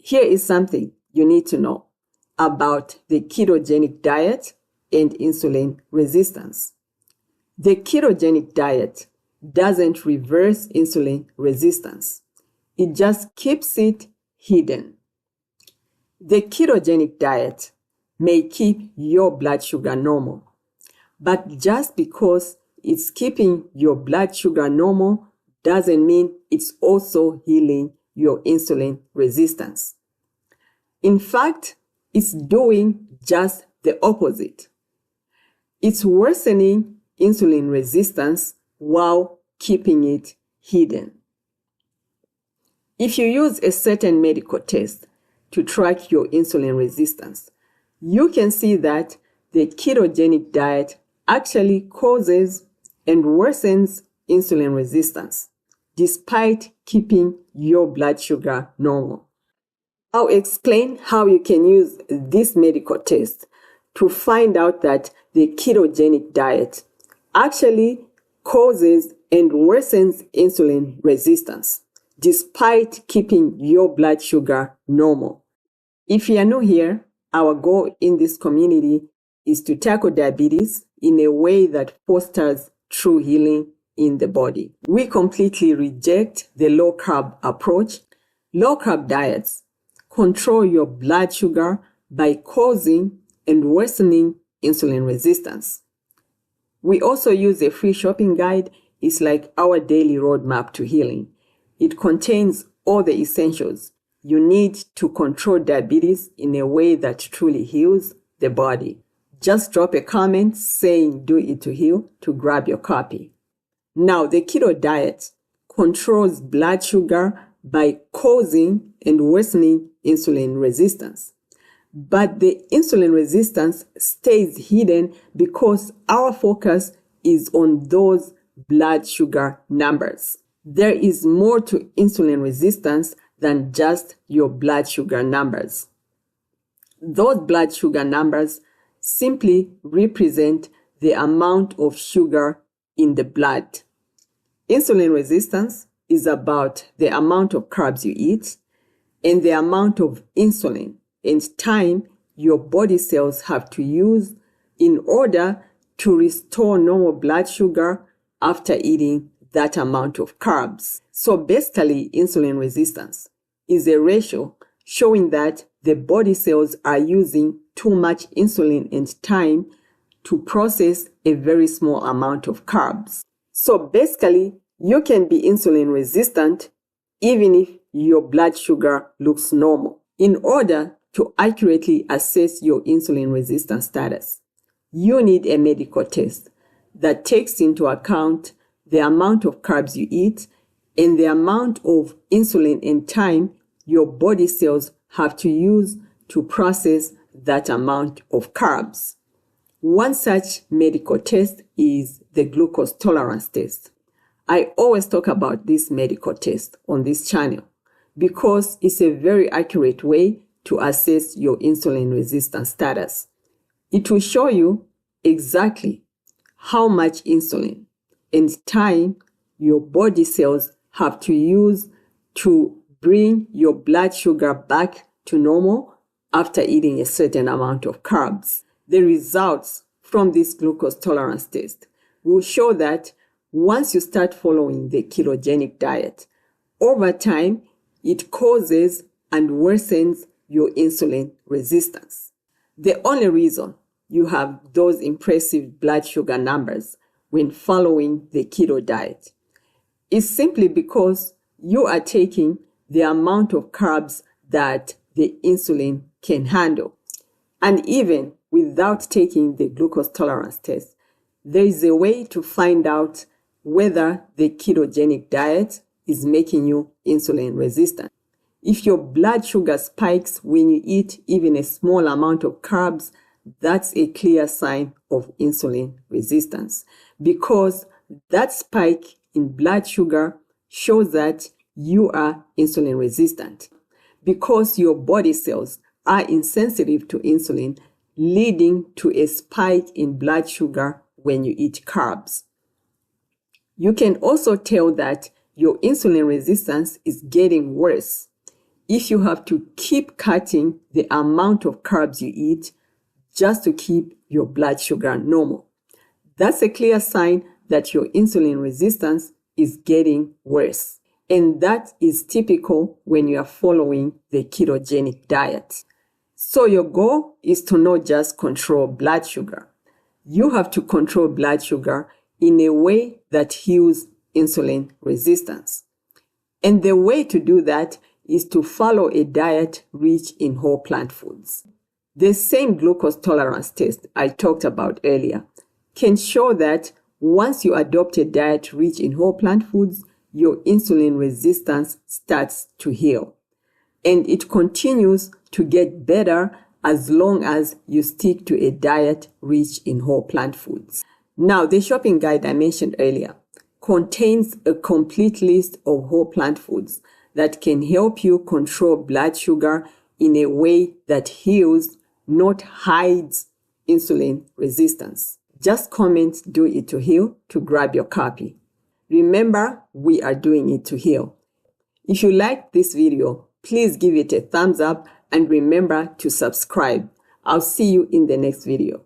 Here is something you need to know about the ketogenic diet and insulin resistance. The ketogenic diet doesn't reverse insulin resistance. It just keeps it hidden. The ketogenic diet may keep your blood sugar normal, but just because it's keeping your blood sugar normal doesn't mean it's also healing your insulin resistance. In fact, it's doing just the opposite. It's worsening insulin resistance while keeping it hidden. If you use a certain medical test to track your insulin resistance, you can see that the ketogenic diet actually causes and worsens insulin resistance, despite keeping your blood sugar normal. I'll explain how you can use this medical test to find out that the ketogenic diet actually causes and worsens insulin resistance, despite keeping your blood sugar normal. If you are new here, our goal in this community is to tackle diabetes in a way that fosters true healing in the body. We completely reject the low-carb approach. Low-carb diets control your blood sugar by causing and worsening insulin resistance. We also use a free shopping guide. It's like our daily roadmap to healing. It contains all the essentials you need to control diabetes in a way that truly heals the body. Just drop a comment saying "Do it to heal" to grab your copy. Now, the keto diet controls blood sugar by causing and worsening insulin resistance. But the insulin resistance stays hidden because our focus is on those blood sugar numbers. There is more to insulin resistance than just your blood sugar numbers. Those blood sugar numbers simply represent the amount of sugar in the blood. Insulin resistance is about the amount of carbs you eat and the amount of insulin and time your body cells have to use in order to restore normal blood sugar after eating that amount of carbs. So basically, insulin resistance is a ratio showing that the body cells are using too much insulin and time to process a very small amount of carbs. So basically, you can be insulin resistant even if your blood sugar looks normal. In order to accurately assess your insulin resistance status, you need a medical test that takes into account the amount of carbs you eat and the amount of insulin and time your body cells have to use to process that amount of carbs. One such medical test is the glucose tolerance test. I always talk about this medical test on this channel because it's a very accurate way to assess your insulin resistance status. It will show you exactly how much insulin and time your body cells have to use to bring your blood sugar back to normal after eating a certain amount of carbs. The results from this glucose tolerance test will show that once you start following the ketogenic diet, over time, it causes and worsens your insulin resistance. The only reason you have those impressive blood sugar numbers when following the keto diet is simply because you are taking the amount of carbs that the insulin can handle. And even without taking the glucose tolerance test, there is a way to find out whether the ketogenic diet is making you insulin resistant. If your blood sugar spikes when you eat even a small amount of carbs, that's a clear sign of insulin resistance, because that spike in blood sugar shows that you are insulin resistant, because your body cells are insensitive to insulin, leading to a spike in blood sugar when you eat carbs. You can also tell that your insulin resistance is getting worse if you have to keep cutting the amount of carbs you eat just to keep your blood sugar normal. That's a clear sign that your insulin resistance is getting worse. And that is typical when you are following the ketogenic diet. So your goal is to not just control blood sugar. You have to control blood sugar in a way that heals insulin resistance. And the way to do that is to follow a diet rich in whole plant foods. The same glucose tolerance test I talked about earlier can show that once you adopt a diet rich in whole plant foods, your insulin resistance starts to heal. And it continues to get better as long as you stick to a diet rich in whole plant foods. Now, the shopping guide I mentioned earlier contains a complete list of whole plant foods that can help you control blood sugar in a way that heals, not hides, insulin resistance. Just comment "Do It to Heal" to grab your copy. Remember, we are doing it to heal. If you liked this video, please give it a thumbs up and remember to subscribe. I'll see you in the next video.